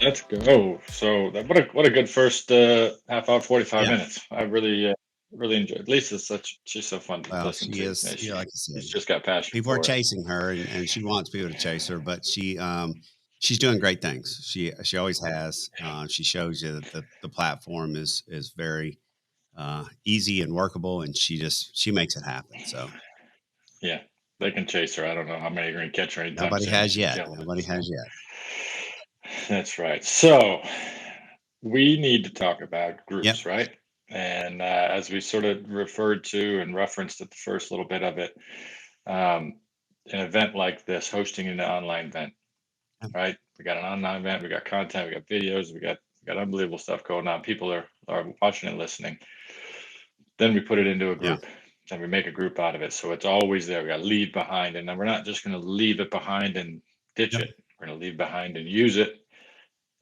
Let's go. So what a good first half hour, 45 Yeah. minutes. I really enjoyed. Lisa's she's so fun to Well, listen she to. is, Man, like I said, she's just got passion people are for it. chasing her and she wants people to chase her, but she's doing great things. She always has. She shows you that the platform is very easy and workable, and she makes it happen. So Yeah, they can chase her. I don't know how many are going to catch her anytime nobody soon. has She's yet. killing it. Nobody So has yet. that's right. So we need to talk about groups, Yep. right? And as we sort of referred to and referenced at the first little bit of it, um, an event like this, hosting an online event, right? We got an online event, we got content, we got videos, we got unbelievable stuff going on. People are watching and listening. Then we put it into a Yeah. group and we make a group out of it. So it's always there. We got to leave behind. And then we're not just going to leave it behind and ditch Yep. it. We're going to leave behind and use it.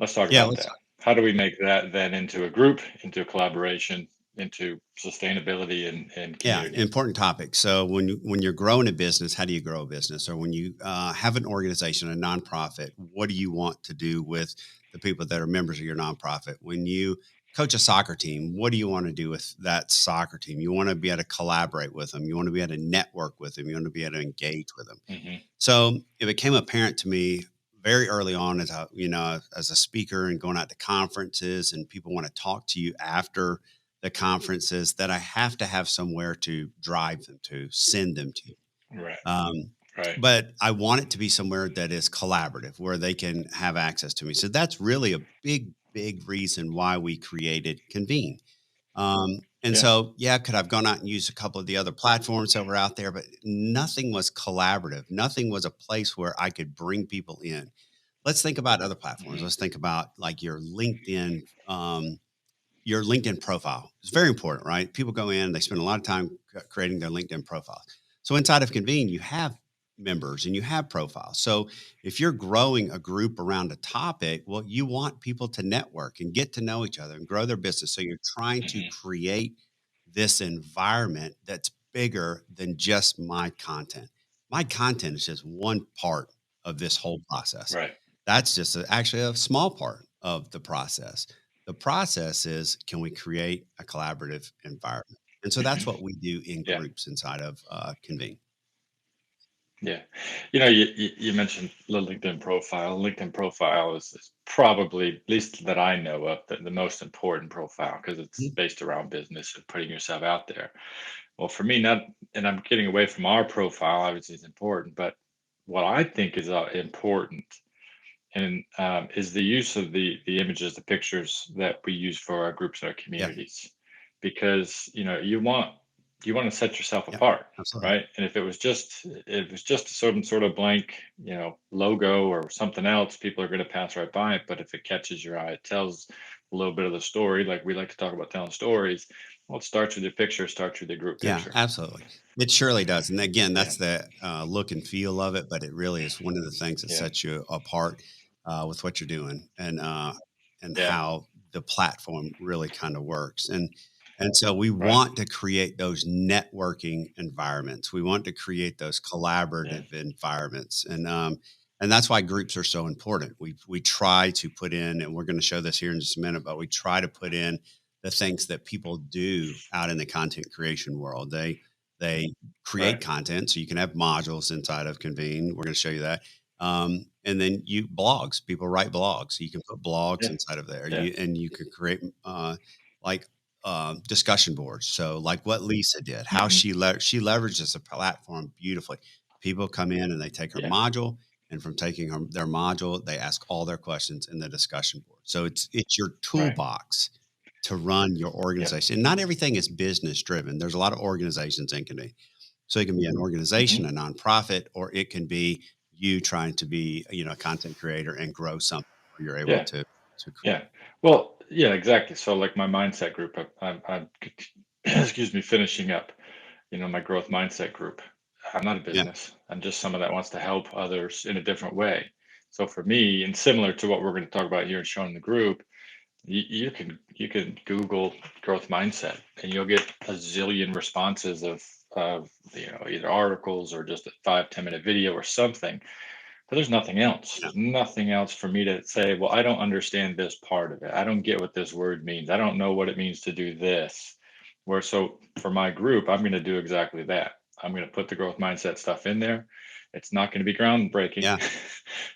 Let's talk Yeah. about Let's that. How do we make that then into a group, into a collaboration, into sustainability and Yeah, community? important topic. So when you're growing a business, how do you grow a business? Or when you have an organization, a nonprofit, what do you want to do with the people that are members of your nonprofit? When you coach a soccer team, what do you want to do with that soccer team? You want to be able to collaborate with them. You want to be able to network with them. You want to be able to engage with them. Hmm. So it became apparent to me very early on as as a speaker and going out to conferences, and people want to talk to you after the conferences, that I have to have somewhere to drive them to, send them to. Right. Um, Right. but I want it to be somewhere that is collaborative, where they can have access to me. So that's really a big reason why we created Convene. And Yeah. so, yeah, could I've gone out and used a couple of the other platforms that were out there, but nothing was collaborative. Nothing was a place where I could bring people in. Let's think about other platforms. Hmm. Let's think about like your LinkedIn profile. It's very important, right? People go in, they spend a lot of time creating their LinkedIn profile. So inside of Convene, you have members and you have profiles. So if you're growing a group around a topic, well, you want people to network and get to know each other and grow their business. So you're trying to Hmm. create this environment that's bigger than just my content. My content is just one part of this whole process. Right. That's just actually a small part of the process. The process is, can we create a collaborative environment? And so that's what we do in Yeah. groups inside of Convene. Yeah. You mentioned the LinkedIn profile. LinkedIn profile is probably, at least that I know of, the most important profile because it's Mhm. based around business and putting yourself out there. Well, for me, not, and I'm getting away from our profile, obviously it's important, but what I think is important and is the use of the images, the pictures that we use for our groups and our Yeah, communities, because you want to set yourself yeah, apart, absolutely. right? And if it was just a certain sort of blank, logo or something else, people are going to pass right by it. But if it catches your eye, it tells a little bit of the story. Like we like to talk about telling stories. Well, it starts with your picture, starts with your group Yeah, picture. absolutely. It surely does. And again, Yeah, that's the look and feel of it, but it really is one of the things that yeah, sets you apart with what you're doing and yeah, how the platform really kind of works. And so we right, want to create those networking environments. We want to create those yeah, collaborative environments, and that's why groups are so important. We try to put in, and we're going to show this here in just a minute, but we try to put in the things that people do out in the content creation world. They create right, content, so you can have modules inside of Convene. We're going to show you that. And then you blogs. People write blogs. So you can put blogs yeah, inside of there. yeah, You can create like discussion boards. So like what Lisa did, how hmm, she leverages the platform beautifully. People come in and they take her yeah, module, and from taking their module, they ask all their questions in the discussion board. So it's your right, toolbox to run your yep, organization. Not everything is business driven. There's a lot of organizations in Convene. So it can be an organization, a hmm, nonprofit, or it can be you trying to be, a content creator and grow something where you're able yeah. to Yeah. Well, yeah, exactly. So like my mindset group, I'm excuse me, finishing up, my growth mindset group. I'm not a yeah, business. I'm just someone that wants to help others in a different way. So for me, and similar to what we're going to talk about here and show in the group, you can Google growth mindset and you'll get a zillion responses of either articles or just a 5-10 minute video or something But there's nothing else. Yeah. There's nothing else for me to say, well, I don't understand this part of it. I don't get what this word means. I don't know what it means to do this. Where so for my group, I'm going to do exactly that. I'm going to put the growth mindset stuff in there. It's not going to be groundbreaking Yeah.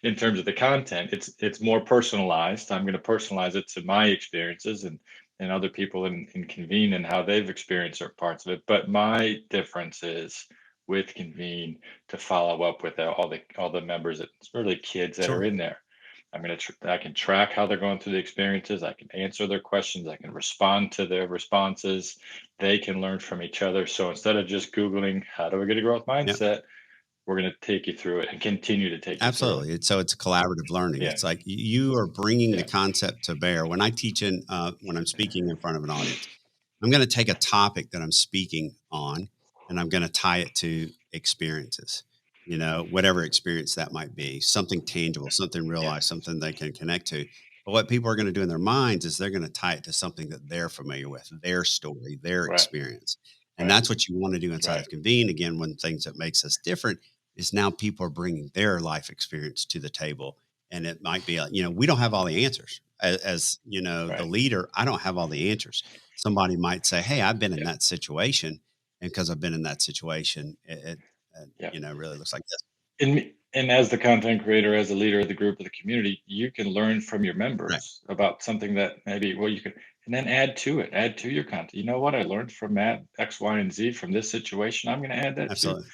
in terms of the content. It's more personalized. I'm going to personalize it to my experiences and other people in Convene and how they've experienced certain parts of it. But my difference is with Convene to follow up with all the members, really kids that are Sure. in there. I can track how they're going through the experiences. I can answer their questions. I can respond to their responses. They can learn from each other. So instead of just Googling how do I get a growth Yeah. mindset, we're going to take you through it and continue to take you through it. Absolutely. It's a collaborative learning. Yeah, It's like you are bringing the yeah, concept to bear. When I teach when I'm speaking in front of an audience, I'm going to take a topic that I'm speaking on and I'm going to tie it to experiences, whatever experience that might be, something tangible, something real yeah. life, something they can connect to. But what people are going to do in their minds is they're going to tie it to something that they're familiar with, their story, their Right, experience. And right, that's what you want to do inside right. of Convene. Again, one of the things that makes us different is now people are bringing their life experience to the table. And it might be, we don't have all the answers. The Right. leader, I don't have all the answers. Somebody might say, "Hey, I've been in Yeah. that situation, and because I've been in that situation, Yeah. really looks like this." And as the content creator, as a leader of the group of the community, you can learn from your Right. members about something that maybe, well, you could, and then add to it, add to your content. You know what? I learned from Matt X, Y, and Z from this situation. I'm going to add that too. Absolutely.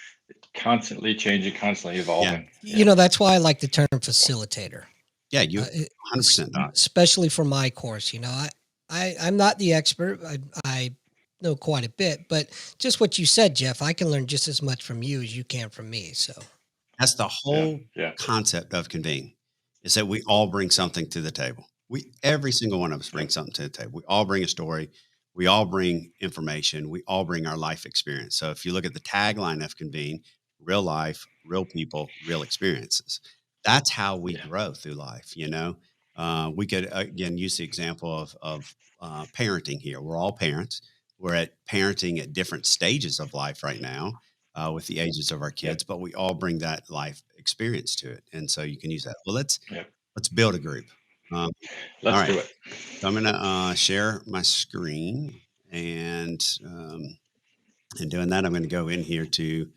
Constantly changing, constantly Yeah. evolving. You Yeah. know, that's why I like the term facilitator, Yeah. You it, 100% not. especially for my course. I'm not the expert. I know quite a bit, but just what you said, Jeff, I can learn just as much from you as you can from me. So That's the Yeah. whole Yeah. concept of Convene is that we all bring something to the table. Every single one of us Yep. brings something to the table. We all bring a story. We all bring information. We all bring our life experience. So if you look at the tagline of Convene, real life, real people, real experiences, that's how we Yeah. grow through life. We could again use the example of parenting here. We're all parents. We're at parenting at different stages of life right now with the ages of our Yep. kids, but we all bring that life experience to it, and so you can use that. Well, Yep. let's build a group. Um, all Let's right, do it. so I'm gonna share my screen, and in doing that, I'm going to go in here to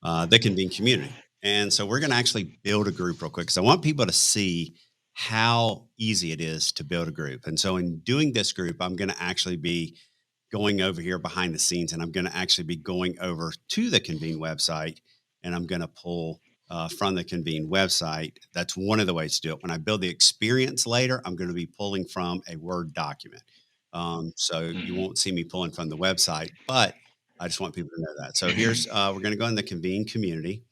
the Convene community, and so we're going to actually build a group real quick because I want people to see how easy it is to build a group. And so in doing this group, I'm going to actually be going over here behind the scenes and I'm going to actually be going over to the Convene website and I'm going to pull from the Convene website. That's one of the ways to do it. When I build the experience later, I'm going to be pulling from a Word document. So you Hmm. won't see me pulling from the website, but I just want people to know that. So here's, we're going to go in the Convene community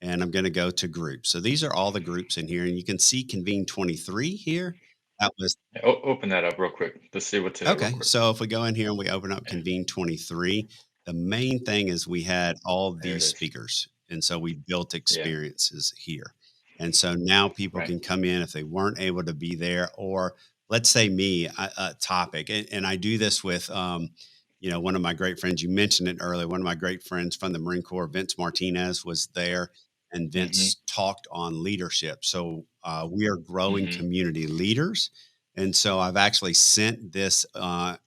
and I'm going to go to groups. So these are all the groups in here and you can see Convene 23 here. That was Open that up real quick. Let's see what's in it real Okay, quick. so if we go in here and we open up Yeah. Convene 23, the main thing is we had all There it these is. speakers. And so we built Yeah. experiences here. And so now people Right. can come in if they weren't able to be there, or let's say me, a topic. And I do this with, one of my great friends, you mentioned it earlier, one of my great friends from the Marine Corps, Vince Martinez, was there and Hmm. Vince talked on leadership. So we are growing Hmm. community leaders and so I've actually sent this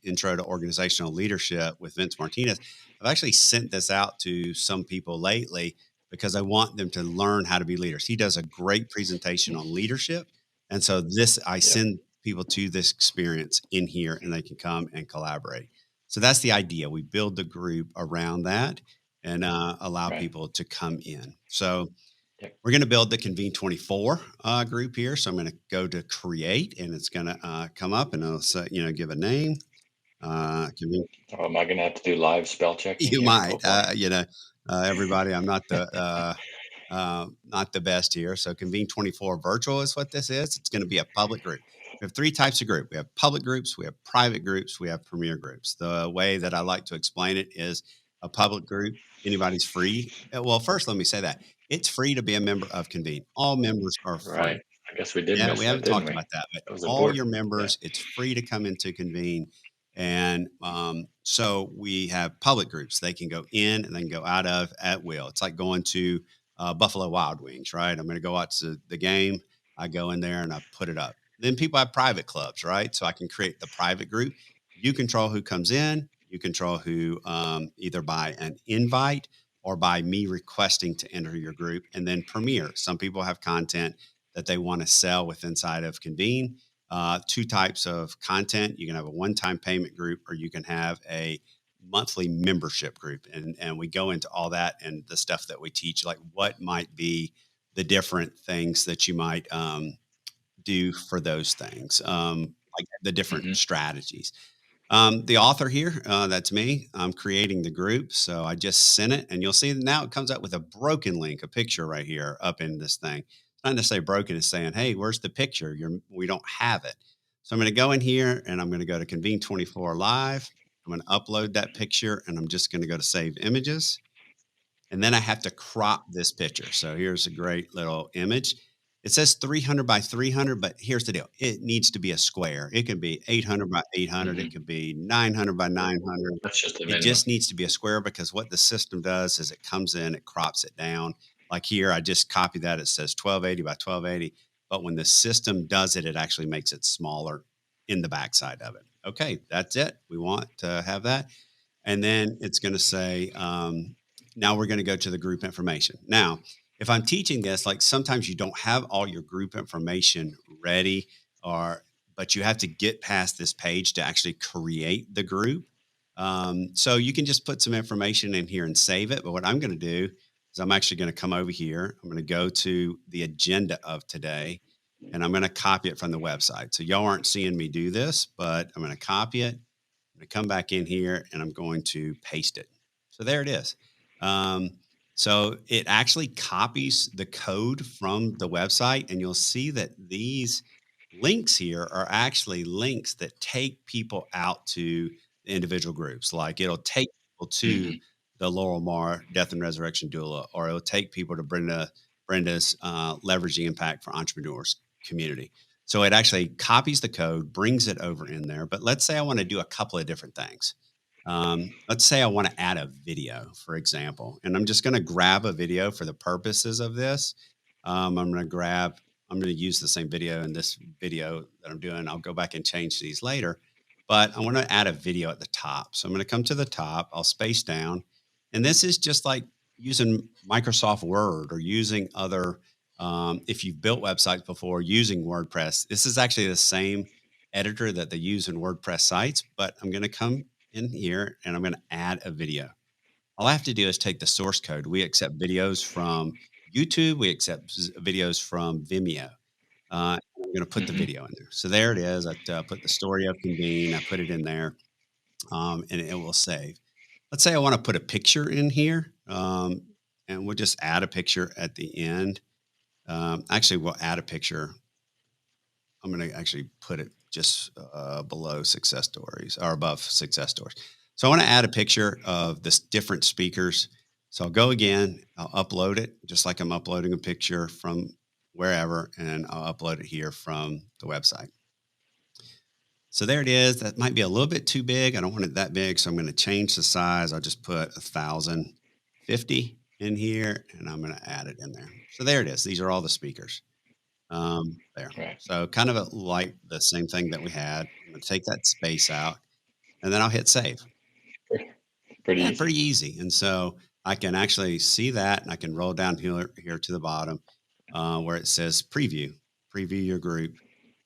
intro to organizational leadership with Vince Martinez. I've actually sent this out to some people lately because I want them to learn how to be leaders. He does a great presentation on leadership. And so I Yep. send people to this experience in here and they can come and collaborate. So that's the idea. We build the group around that and allow Right. people to come in. So Yep. we're going to build the Convene 24 group here. So I'm going to go to create and it's going to come up and it'll say, give a name. Convene. Oh, am I going to have to do live spell checking You here? might, Oh boy. everybody, I'm not the best here. So Convene 24 virtual is what this is. It's going to be a public group. We have three types of group. We have public groups, we have private groups, we have premier groups. The way that I like to explain it is a public group, anybody's free. Well, first, let me say that it's free to be a member of Convene. All members are Right. free. I guess we did Yeah, miss we that, haven't didn't talked we? about that, but That was all your important. Yeah. members, it's free to come into Convene. And so we have public groups. They can go in and they can go out of at will. It's like going to Buffalo Wild Wings, right? I'm going to go watch the game. I go in there and I put it up. Then people have private clubs, right? So I can create the private group. You control who comes in. You control who, either by an invite or by me requesting to enter your group. And then Premiere. Some people have content that they want to sell with inside of Convene. Two types of content. You can have a one-time payment group, or you can have a monthly membership group. And we go into all that and the stuff that we teach, like what might be the different things that you might do for those things, like the different Mm-hmm. strategies. The author here, that's me. I'm creating the group. So I just sent it, and you'll see that now it comes up with a broken link, a picture right here up in this thing. It's not necessarily broken, it's saying, hey, where's the picture? We don't have it. So I'm going to go in here and I'm going to go to Convene 24 Live. I'm going to upload that picture, and I'm just going to go to save images. And then I have to crop this picture. So here's a great little image. It says 300 by 300, but here's the deal. It needs to be a square. It can be 800 by 800. Mm-hmm. It could be 900 by 900. That's just the It minimum. just needs to be a square, because what the system does is it comes in, it crops it down. Like here, I just copied that. It says 1280 by 1280. But when the system does it, it actually makes it smaller in the backside of it. Okay, that's it. We want to have that. And then it's going to say, now we're going to go to the group information. Now, if I'm teaching this, like sometimes you don't have all your group information ready, but you have to get past this page to actually create the group. So you can just put some information in here and save it. But what I'm going to do is I'm actually going to come over here. I'm going to go to the agenda of today, and I'm going to copy it from the website. So y'all aren't seeing me do this, but I'm going to copy it. I'm going to come back in here and I'm going to paste it. So there it is. Um, so it actually copies the code from the website, and you'll see that these links here are actually links that take people out to the individual groups. Like it'll take people to Mm-hmm. the Laurel Mar Death and Resurrection Doula, or it'll take people to Brenda's Leveraging Impact for Entrepreneurs community. So it actually copies the code, brings it over in there. But let's say I want to do a couple of different things. Let's say I want to add a video, for example, and I'm just going to grab a video for the purposes of this. I'm going to use the same video in this video that I'm doing. I'll go back and change these later, but I want to add a video at the top. So I'm going to come to the top, I'll space down. And this is just like using Microsoft Word or using other, if you've built websites before using WordPress, this is actually the same editor that they use in WordPress sites, but I'm going to come in here and I'm going to add a video. All I have to do is take the source code. We accept videos from YouTube. We accept videos from Vimeo. I'm going to put the Mm-hmm. video in there. So there it is. I put the story of Convene. I put it in there, and it will save. Let's say I want to put a picture in here, and we'll just add a picture at the end. Actually, we'll add a picture. I'm going to actually put it just below success stories or above success stories. So I want to add a picture of this different speakers. So I'll go again, I'll upload it just like I'm uploading a picture from wherever, and I'll upload it here from the website. So there it is. That might be a little bit too big. I don't want it that big. So I'm going to change the size. I'll just put 1050 in here, and I'm going to add it in there. So there it is. These are all the speakers. There. Right. So kind of like the same thing that we had. I'm going to take that space out, and then I'll hit save. Pretty Yeah, easy. pretty easy. And so I can actually see that, and I can roll down here to the bottom where it says preview your group,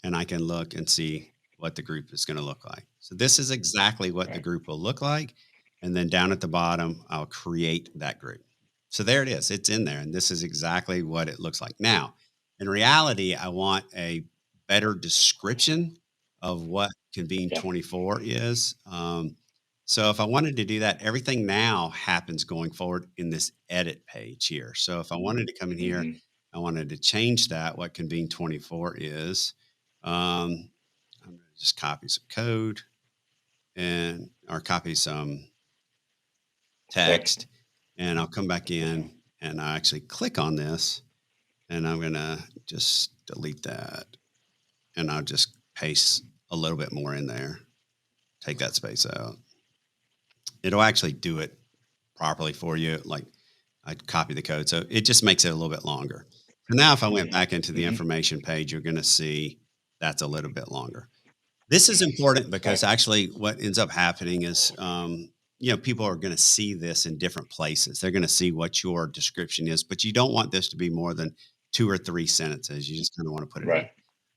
and I can look and see what the group is going to look like. So this is exactly what the Right. group will look like. And then down at the bottom, I'll create that group. So there it is. It's in there. And this is exactly what it looks like. Now, in reality, I want a better description of what Convene Yeah. 24 is. So if I wanted to do that, everything now happens going forward in this edit page here. So if I wanted to come in here, Mm-hmm. I wanted to change that, what Convene 24 is. I'm going to just copy some code or copy some text, and I'll come back in and I actually click on this, and I'm going to just delete that, and I'll just paste a little bit more in there. Take that space out. It'll actually do it properly for you. Like I'd copy the code. So it just makes it a little bit longer. So now if I went back into the Mhm. information page, you're going to see that's a little bit longer. This is important because Right. actually what ends up happening is, people are going to see this in different places. They're going to see what your description is, but you don't want this to be more than 2 or 3 sentences. You just kind of want to put it in. Right.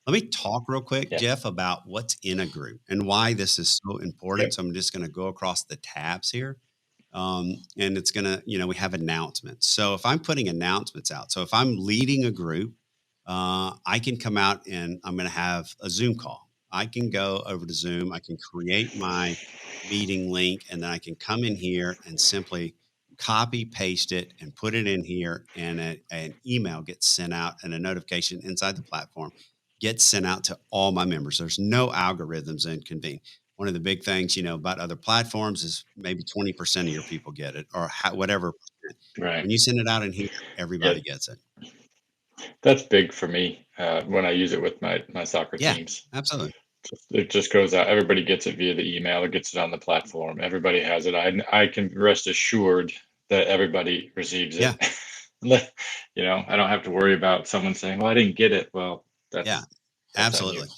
Let me talk real quick, Yeah. Jeff, about what's in a group and why this is so important. Yep. So I'm just going to go across the tabs here. And it's going to, we have announcements. So if I'm putting announcements out, so if I'm leading a group, I can come out and I'm going to have a Zoom call. I can go over to Zoom. I can create my meeting link and then I can come in here and simply copy, paste it, and put it in here. And an email gets sent out and a notification inside the platform gets sent out to all my members. There's no algorithms in Convene. One of the big things, about other platforms is maybe 20% of your people get it or whatever percent. Right. When you send it out in here, Yeah. everybody gets it. That's big for me when I use it with my soccer Yeah, teams. absolutely. It just goes out. Everybody gets it via the email. It gets it on the platform. Everybody has it. I can rest assured that everybody receives Yeah, it. I don't have to worry about someone saying, "Well, I didn't get it." Well, yeah, that's on you. absolutely.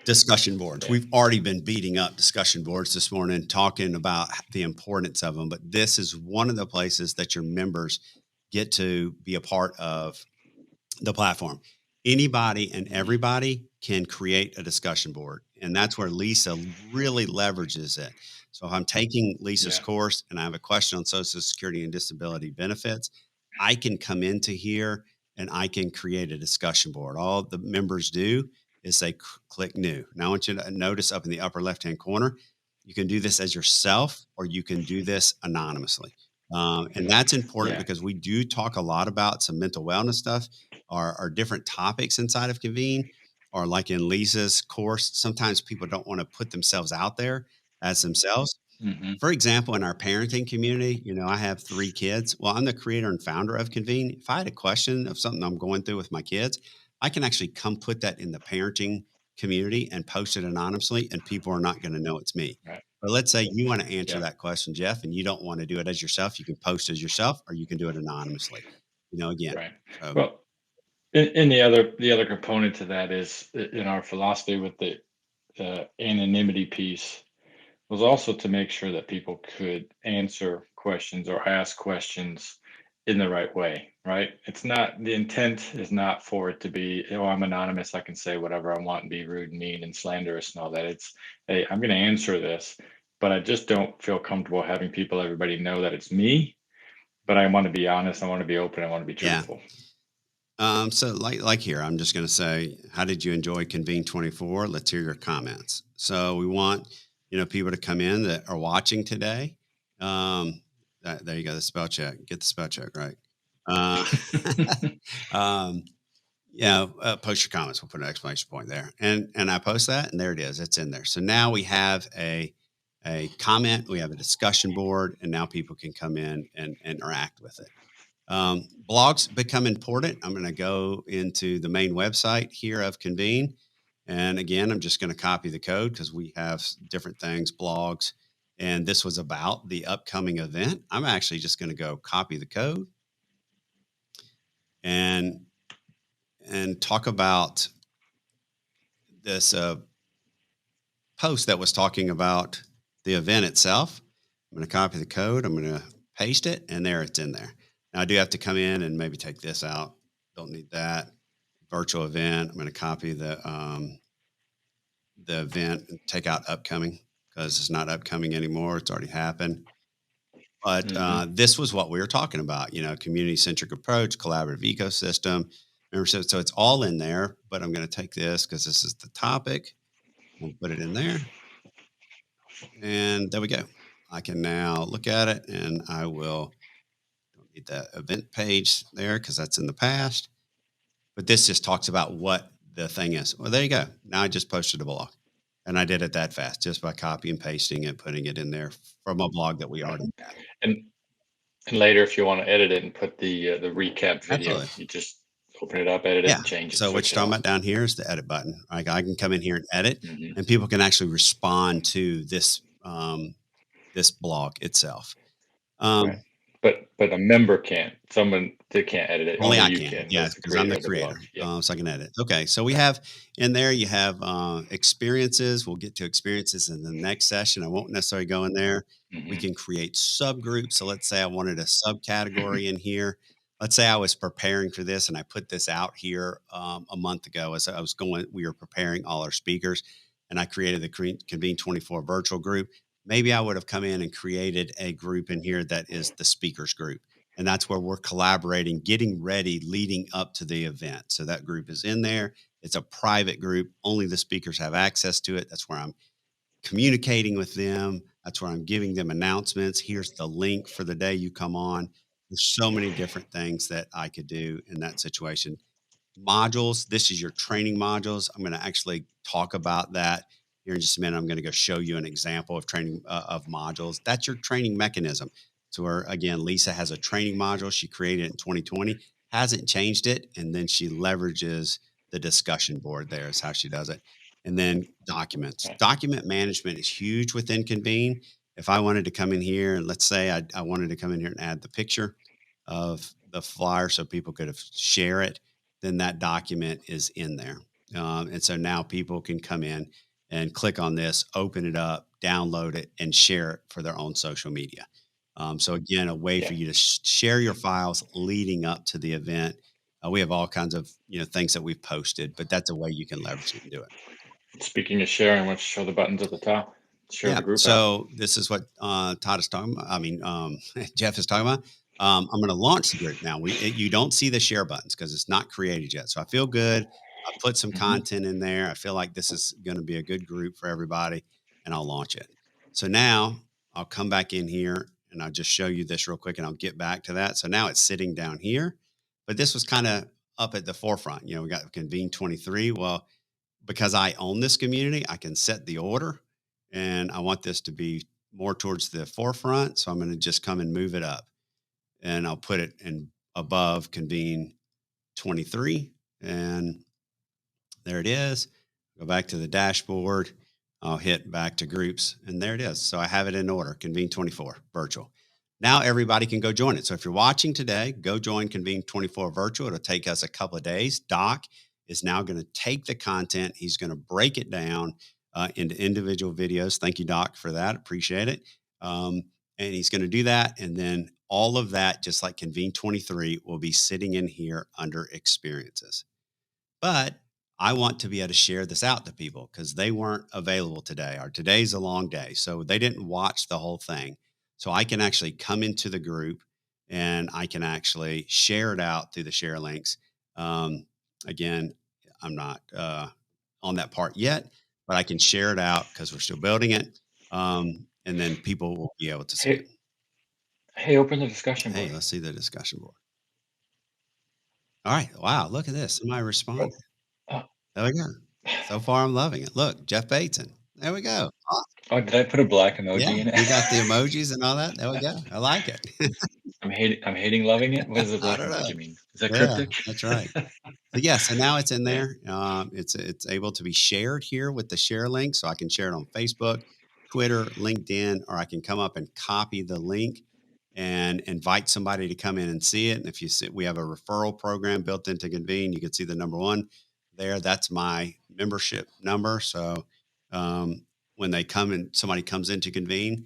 Discussion boards. Yeah. We've already been beating up discussion boards this morning, talking about the importance of them. But this is one of the places that your members get to be a part of the platform. Anybody and everybody can create a discussion board. And that's where Lisa really leverages it. So if I'm taking Lisa's Yeah. course and I have a question on Social Security and disability benefits, I can come into here and I can create a discussion board. All the members do is they click new. Now I want you to notice up in the upper left-hand corner, you can do this as yourself or you can do this anonymously. And that's important Yeah. because we do talk a lot about some mental wellness stuff or different topics inside of Convene, or like in Lisa's course. Sometimes people don't want to put themselves out there as themselves. Hmm. For example, in our parenting community, I have 3 kids. Well, I'm the creator and founder of Convene. If I had a question of something I'm going through with my kids, I can actually come put that in the parenting community and post it anonymously, and people are not going to know it's me. Right. But let's say you want to answer Yeah. that question, Jeff, and you don't want to do it as yourself. You can post as yourself, or you can do it anonymously. Again. Right. So Well, and the other component to that is in our philosophy with the anonymity piece was also to make sure that people could answer questions or ask questions in the right way, right? It's not, the intent is not for it to be, oh, I'm anonymous, I can say whatever I want and be rude and mean and slanderous and all that. It's, hey, I'm going to answer this, but I just don't feel comfortable having everybody know that it's me. But I want to be honest, I want to be open, I want to be yeah. truthful. So like here, I'm just going to say, how did you enjoy Convene 24? Let's hear your comments. So we want, people to come in that are watching today. There you go. The spell check, get the spell check right. Uh, um, post your comments. We'll put an exclamation point there and I post that and there it is. It's in there. So now we have a comment, we have a discussion board, and now people can come in and interact with it. Blogs become important. I'm going to go into the main website here of Convene. And again, I'm just going to copy the code because we have different things, blogs. And this was about the upcoming event. I'm actually just going to go copy the code and talk about this post that was talking about the event itself. I'm going to copy the code. I'm going to paste it, and there it's in there. Now I do have to come in and maybe take this out. Don't need that. Virtual event. I'm going to copy the event and take out upcoming because it's not upcoming anymore. It's already happened. But this was what we were talking about, community-centric approach, collaborative ecosystem. Remember, so it's all in there, but I'm going to take this because this is the topic. We'll put it in there. And there we go. I can now look at it and I don't need that event page there because that's in the past. But this just talks about what the thing is. Well, there you go. Now I just posted a blog and I did it that fast just by copy and pasting it, putting it in there from a blog that we already had. and later, if you want to edit it and put the recap video, Absolutely. you just open it up, edit it, Yeah. and change it, So what switch you're it talking off. about down here is the edit button. I can come in here and edit Mm-hmm. and people can actually respond to this, this blog itself. Right. But a member can't. They can't edit it. Only Only I you can, can yes, as a because I'm the creator of the blog. creator, Yeah. so I can edit. Okay, so we have in there, you have experiences. We'll get to experiences in the next session. I won't necessarily go in there. We Hmm. can create subgroups. So let's say I wanted a subcategory in here. Let's say I was preparing for this and I put this out here a month ago as I was going, we were preparing all our speakers and I created the Convene 24 virtual group. Maybe I would have come in and created a group in here that is the speakers group. And that's where we're collaborating, getting ready, leading up to the event. So that group is in there. It's a private group. Only the speakers have access to it. That's where I'm communicating with them. That's where I'm giving them announcements. Here's the link for the day you come on. There's so many different things that I could do in that situation. Modules, this is your training modules. I'm going to actually talk about that here in just a minute. I'm going to go show you an example of training of modules. That's your training mechanism. So where again, Lisa has a training module she created in 2020, hasn't changed it, and then she leverages the discussion board. There is how she does it. And then documents. Okay. Document management is huge within Convene. If I wanted to come in here and let's say I wanted to come in here and add the picture of the flyer so people could have share it, then that document is in there. And so now people can come in and click on this, open it up, download it, and share it for their own social media. So again, a way Yeah. for you to share your files leading up to the event. We have all kinds of things that we've posted, but that's a way you can leverage it and do it. Speaking of sharing, let's show the buttons at the top. Share Yeah. the group out. So this is what Todd is talking about. I mean, Jeff is talking about. I'm going to launch the group now. You don't see the share buttons because it's not created yet. So I feel good. I put some Hmm. content in there. I feel like this is going to be a good group for everybody, and I'll launch it. So now I'll come back in here and I'll just show you this real quick, and I'll get back to that. So now it's sitting down here, but this was kind of up at the forefront. We got Convene 23. Well, because I own this community, I can set the order and I want this to be more towards the forefront. So I'm going to just come and move it up and I'll put it in above Convene 23. And there it is. Go back to the dashboard. I'll hit back to groups and there it is. So I have it in order, Convene 24 virtual. Now everybody can go join it. So if you're watching today, go join Convene 24 virtual. It'll take us a couple of days. Doc is now going to take the content. He's going to break it down into individual videos. Thank you, Doc, for that. Appreciate it. And he's going to do that. And then all of that, just like Convene 23, will be sitting in here under experiences. But I want to be able to share this out to people because they weren't available today, or today's a long day. So they didn't watch the whole thing. So I can actually come into the group and I can actually share it out through the share links. Again, I'm not on that part yet, but I can share it out because we're still building it. And then people will be able to see it. Hey, open the discussion Hey, board. let's see the discussion board. All right. Wow. Look at this. Somebody responded. Oh, There we go. So far, I'm loving it. Look, Jeff Bateson. There we go. Awesome. oh, did I put a black Yeah, emoji in we got the it? emojis and all that. There we go. I like it. I'm hating loving it. What does the I black don't know. emoji mean? Is that Yeah, cryptic? that's right. So yeah, so now it's in Yeah. there. It's able to be shared here with the share link, so I can share it on Facebook, Twitter, LinkedIn, or I can come up and copy the link and invite somebody to come in and see it. And if you see, we have a referral program built into Convene. You can see the number one there. That's my membership number. So when they come and somebody comes into Convene,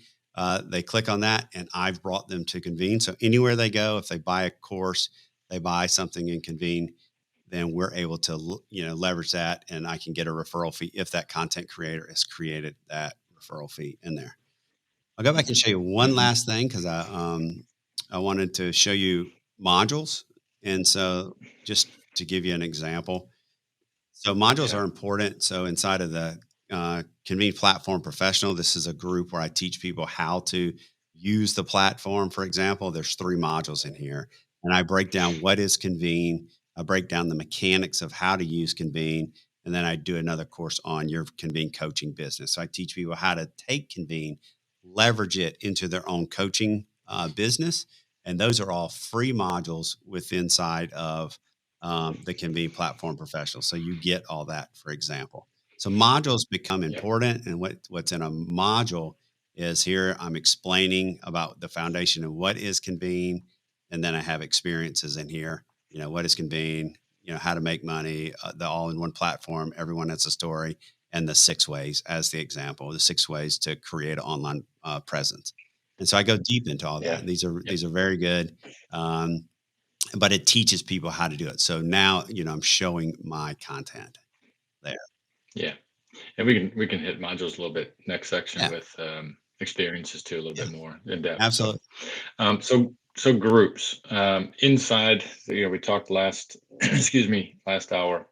they click on that, and I've brought them to Convene. So anywhere they go, if they buy a course, they buy something in Convene, then we're able to leverage that, and I can get a referral fee if that content creator has created that referral fee in there. I'll go back and show you one last thing because I wanted to show you modules, and so just to give you an example, so modules are important. So inside of the Convene Platform Professional, this is a group where I teach people how to use the platform. For example, there's 3 modules in here, and I break down what is Convene. I break down the mechanics of how to use Convene, and then I do another course on your Convene coaching business. So I teach people how to take Convene, leverage it into their own coaching business, and those are all free modules with inside of the Convene Platform Professional. So you get all that, for example. So modules become Yep. important, and what's in a module is here I'm explaining about the foundation of what is Convene, and then I have experiences in here. What is Convene, how to make money, the all-in-one platform, everyone has a story, and the 6 ways as the example, the 6 ways to create an online presence. And so I go deep into all that. Yeah. And these are very good. But it teaches people how to do it. So now, I'm showing my content there. Yeah. And we can hit modules a little bit next section Yeah. with experiences too, a little Yeah. bit more in depth. Absolutely. So groups inside. We talked last excuse me, last hour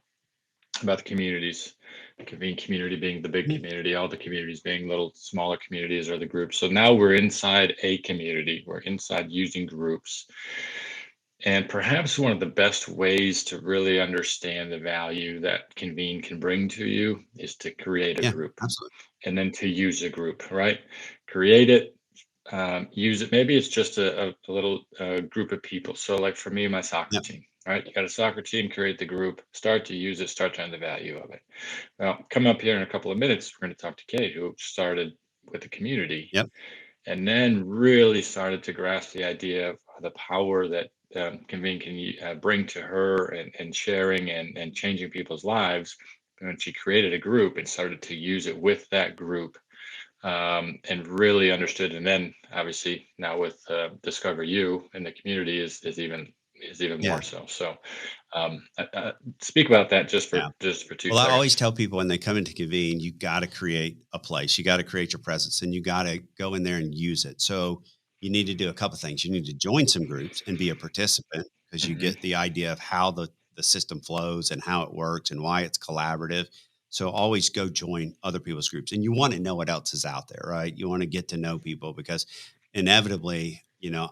about the communities. The Convene community being the big Mhm. community, all the communities being little smaller communities or the groups. So now we're inside a community. We're inside using groups. And perhaps one of the best ways to really understand the value that Convene can bring to you is to create a Yeah, group absolutely. and then to use a group, right? Create it, use it. Maybe it's just a little group of people. So, like for me, my soccer Yep. team, right? You got a soccer team, create the group, start to use it, start to learn the value of it. Well, come up here in a couple of minutes, we're going to talk to Kate, who started with the community Yep. and then really started to grasp the idea of the power that Convene can bring to her and sharing and changing people's lives. And she created a group and started to use it with that group and really understood. And then obviously now with Discover You and the community is even Yeah. more so. So speak about that just Yeah. for 2 Well, I always seconds. tell people when they come into Convene, you got to create a place, you got to create your presence, and you got to go in there and use it. So you need to do a couple of things. You need to join some groups and be a participant because you Hmm. get the idea of how the system flows and how it works and why it's collaborative. So always go join other people's groups, and you want to know what else is out there, right? You want to get to know people because inevitably,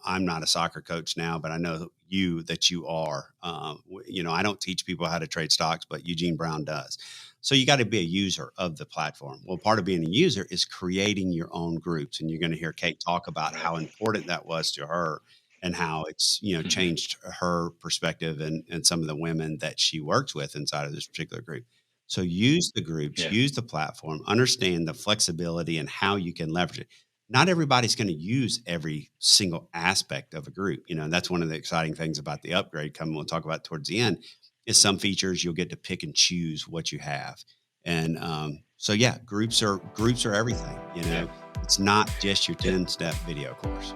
I'm not a soccer coach now, but I know that you are. I don't teach people how to trade stocks, but Eugene Brown does. So you got to be a user of the platform. Well, part of being a user is creating your own groups, and you're going to hear Kate talk about Right. how important that was to her and how it's Hmm. changed her perspective and some of the women that she works with inside of this particular group. So use the groups, Yeah. use the platform, understand the flexibility and how you can leverage it. Not everybody's going to use every single aspect of a group. And that's one of the exciting things about the upgrade coming. We'll talk about towards the end is some features you'll get to pick and choose what you have. And so, yeah, groups are everything. Yeah. It's not just your Yeah. 10-step video course.